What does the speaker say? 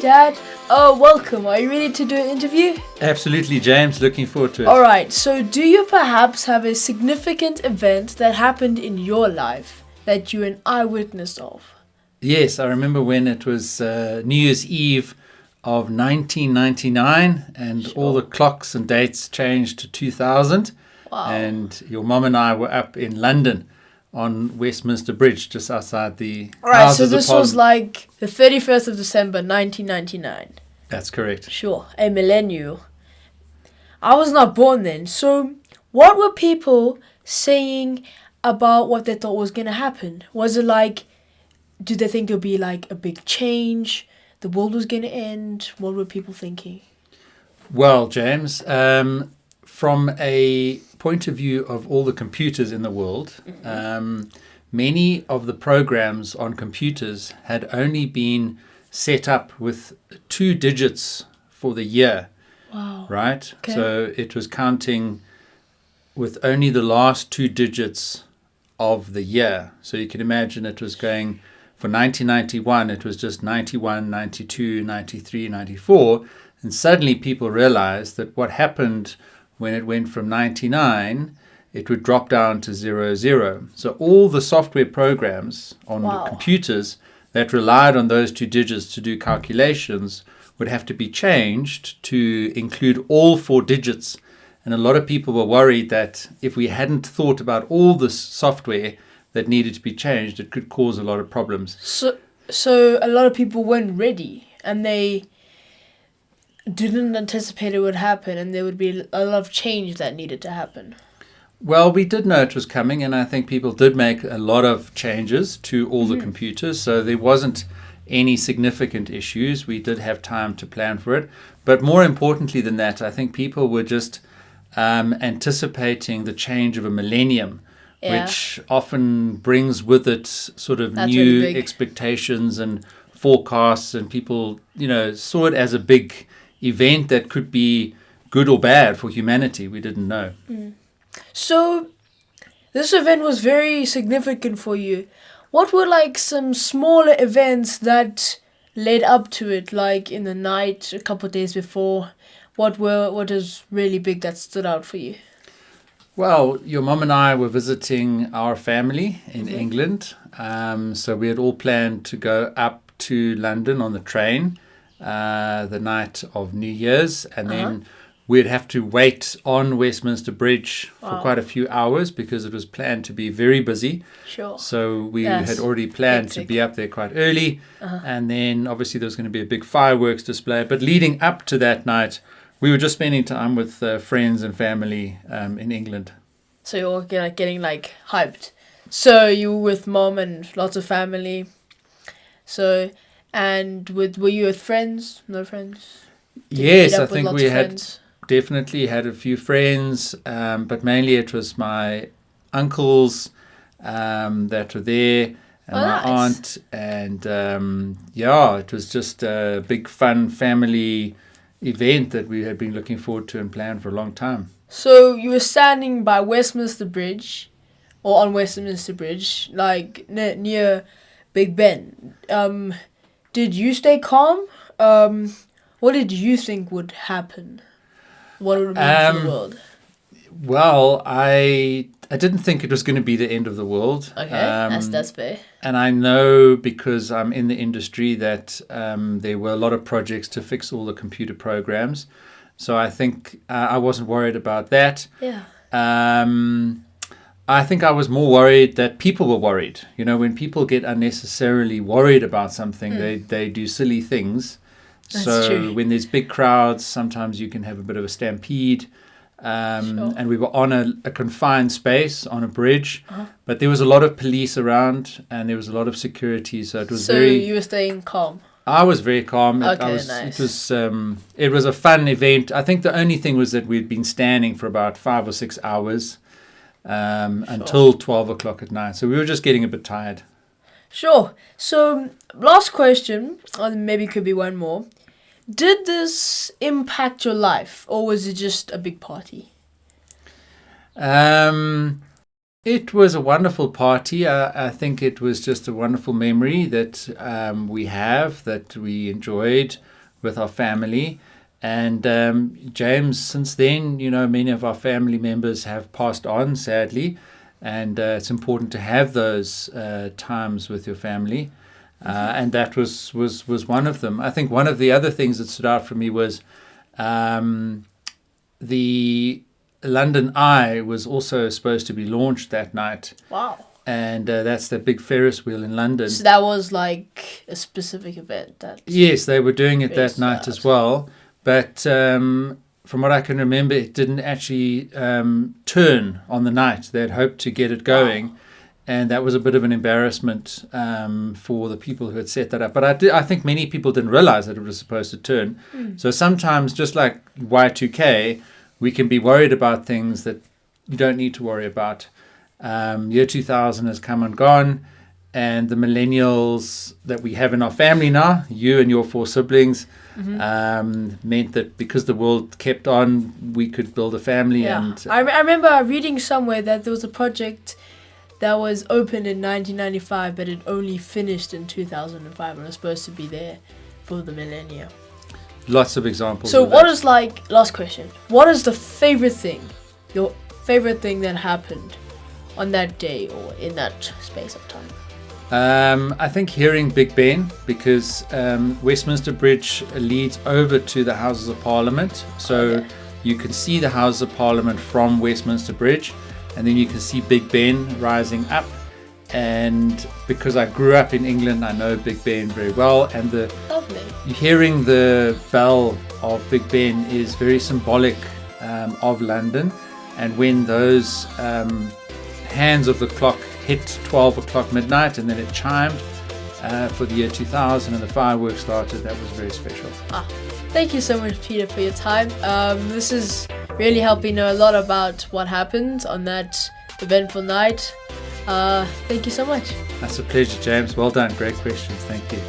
Dad. Welcome. Are you ready to do an interview? Absolutely, James. Looking forward to it. Alright, so do you perhaps have a significant event that happened in your life that you're an eyewitness of? Yes, I remember when it was New Year's Eve of 1999 and all the clocks and dates changed to 2000. Wow. And your mum and I were up in London on Westminster Bridge, just outside the Alright, so Houses of this was Parliament. like the 31st of December 1999. That's correct. Sure, a millennial. I was not born then, so what were people saying about what they thought was going to happen? Was it like, did they think it would be like a big change? The world was going to end? What were people thinking? Well, James, from a point of view of all the computers in the world, many of the programs on computers had only been set up with 2 digits for the year, Wow. right? Okay. So it was counting with only the last 2 digits of the year. So you can imagine it was going for 1991, it was just 91, 92, 93, 94. And suddenly people realized that what happened when it went from 99, it would drop down to 00. So all the software programs on Wow. the computers that relied on those 2 digits to do calculations would have to be changed to include all 4 digits. And a lot of people were worried that if we hadn't thought about all the software that needed to be changed, it could cause a lot of problems. So a lot of people weren't ready and they didn't anticipate it would happen and there would be a lot of change that needed to happen. Well, we did know it was coming, and I think people did make a lot of changes to all the computers, so there wasn't any significant issues. We did have time to plan for it. But more importantly than that, I think people were just anticipating the change of a millennium, Yeah. which often brings with it sort of That's new really big. expectations and forecasts, and people, saw it as a big event that could be good or bad for humanity. We didn't know. So this event was very significant for you. What were like some smaller events that led up to it, like in the night, a couple of days before? What is really big that stood out for you? Well, your mum and I were visiting our family in England. So we had all planned to go up to London on the train the night of New Year's. And then we'd have to wait on Westminster Bridge for quite a few hours because it was planned to be very busy. Sure. So we Yes. had already planned Hectic. to be up there quite early. And then obviously there was going to be a big fireworks display. But leading up to that night, we were just spending time with friends and family in England. So you're all getting like hyped. So you were with mom and lots of family. So were you with friends? No friends? Did you Yes, meet I up with think lots we of had friends? definitely had a few friends, but mainly it was my uncles that were there and Oh, my nice. aunt. And it was just a big fun family event that we had been looking forward to and planned for a long time. So you were standing by Westminster Bridge, or on Westminster Bridge, like near Big Ben. Did you stay calm? What did you think would happen? What would it mean for the world? Well, I didn't think it was going to be the end of the world. Okay, that's fair. And I know because I'm in the industry that there were a lot of projects to fix all the computer programs. So I think I wasn't worried about that. Yeah. I think I was more worried that people were worried. When people get unnecessarily worried about something, they do silly things. That's So true. when there's big crowds, sometimes you can have a bit of a stampede. Sure. And we were on a confined space on a bridge, but there was a lot of police around and there was a lot of security. So it was So you were staying calm. I was very calm. Okay, nice. It was a fun event. I think the only thing was that we'd been standing for about 5 or 6 hours until 12 o'clock at night. So we were just getting a bit tired. Sure. So last question, or maybe could be one more. Did this impact your life, or was it just a big party? It was a wonderful party. I think it was just a wonderful memory that we have, that we enjoyed with our family. And James, since then, many of our family members have passed on, sadly. And it's important to have those times with your family. And that was one of them. I think one of the other things that stood out for me was the London Eye was also supposed to be launched that night. Wow. And that's the big Ferris wheel in London. So that was like a specific event. Yes, they were doing it that night as well. But from what I can remember, it didn't actually turn on the night. They had hoped to get it going. Wow. And that was a bit of an embarrassment for the people who had set that up. But I think many people didn't realize that it was supposed to turn. So sometimes, just like Y2K, we can be worried about things that you don't need to worry about. Year 2000 has come and gone, and the millennials that we have in our family now, you and your 4 siblings, meant that because the world kept on, we could build a family. Yeah. And I remember reading somewhere that there was a project that was opened in 1995, but it only finished in 2005 and was supposed to be there for the millennia. Lots of examples. So what is last question, what is the favorite thing, your favorite thing that happened on that day or in that space of time? I think hearing Big Ben, because Westminster Bridge leads over to the Houses of Parliament. So you can see the Houses of Parliament from Westminster Bridge, and then you can see Big Ben rising up. And because I grew up in England, I know Big Ben very well. And Lovely. Hearing the bell of Big Ben is very symbolic of London. And when those hands of the clock hit 12 o'clock midnight and then it chimed for the year 2000 and the fireworks started, that was very special. Thank you so much, Peter, for your time. This is really helping know a lot about what happened on that eventful night. Thank you so much. That's a pleasure, James. Well done. Great questions. Thank you.